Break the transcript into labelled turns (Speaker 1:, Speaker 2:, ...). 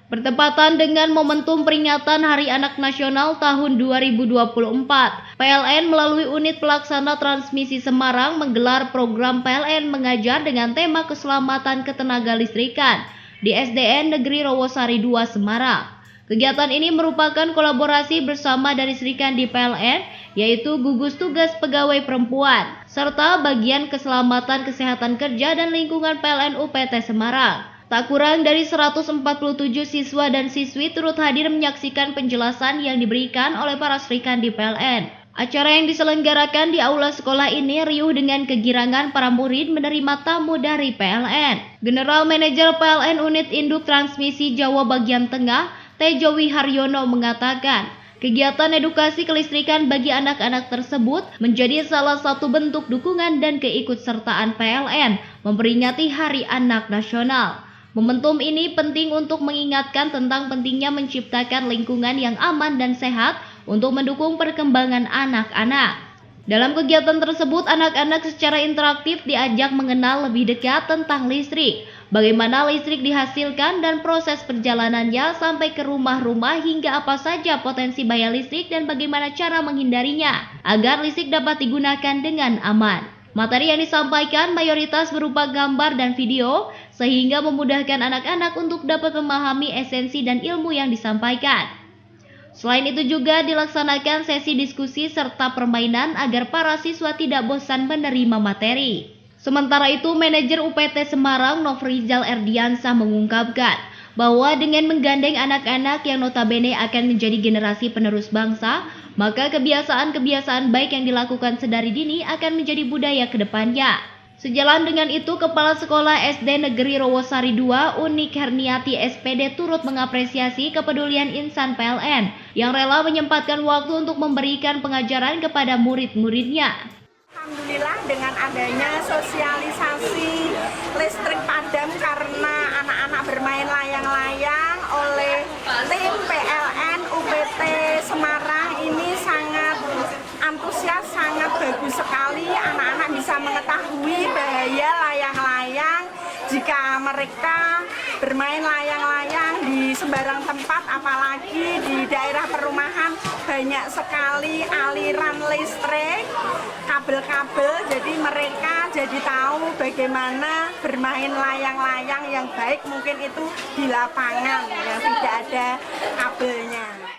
Speaker 1: Bertepatan dengan momentum peringatan Hari Anak Nasional tahun 2024, PLN melalui unit pelaksana transmisi Semarang menggelar program PLN mengajar dengan tema keselamatan ketenagalistrikan di SDN Negeri Rowosari II Semarang. Kegiatan ini merupakan kolaborasi bersama dari Serikan di PLN, yaitu Gugus Tugas Pegawai Perempuan, serta Bagian Keselamatan Kesehatan Kerja dan Lingkungan PLN UPT Semarang. Tak kurang dari 147 siswa dan siswi turut hadir menyaksikan penjelasan yang diberikan oleh para Serikan di PLN. Acara yang diselenggarakan di aula sekolah ini riuh dengan kegirangan para murid menerima tamu dari PLN. General Manager PLN Unit Induk Transmisi Jawa Bagian Tengah, Tejo Wiharyono mengatakan, kegiatan edukasi kelistrikan bagi anak-anak tersebut menjadi salah satu bentuk dukungan dan keikutsertaan PLN memperingati Hari Anak Nasional. Momentum ini penting untuk mengingatkan tentang pentingnya menciptakan lingkungan yang aman dan sehat untuk mendukung perkembangan anak-anak. Dalam kegiatan tersebut, anak-anak secara interaktif diajak mengenal lebih dekat tentang listrik, bagaimana listrik dihasilkan dan proses perjalanannya sampai ke rumah-rumah hingga apa saja potensi bahaya listrik dan bagaimana cara menghindarinya agar listrik dapat digunakan dengan aman. Materi yang disampaikan mayoritas berupa gambar dan video sehingga memudahkan anak-anak untuk dapat memahami esensi dan ilmu yang disampaikan. Selain itu juga dilaksanakan sesi diskusi serta permainan agar para siswa tidak bosan menerima materi. Sementara itu, manajer UPT Semarang Nofrizal Erdiansah mengungkapkan bahwa dengan menggandeng anak-anak yang notabene akan menjadi generasi penerus bangsa, maka kebiasaan-kebiasaan baik yang dilakukan sedari dini akan menjadi budaya ke depannya. Sejalan dengan itu, Kepala Sekolah SD Negeri Rowosari II, Unik Herniati SPD turut mengapresiasi kepedulian insan PLN yang rela menyempatkan waktu untuk memberikan pengajaran kepada murid-muridnya.
Speaker 2: Alhamdulillah dengan adanya sosialisasi listrik padam karena anak-anak bermain layang-layang oleh tim PLN UPT Semarang ini sangat antusias, sangat bagus sekali. Anak-anak bisa mengetahui bahaya layang-layang jika mereka bermain layang-layang di sembarang tempat, apalagi di daerah perumahan banyak sekali aliran listrik, kabel-kabel, jadi mereka jadi tahu bagaimana bermain layang-layang yang baik, mungkin itu di lapangan yang tidak ada kabelnya.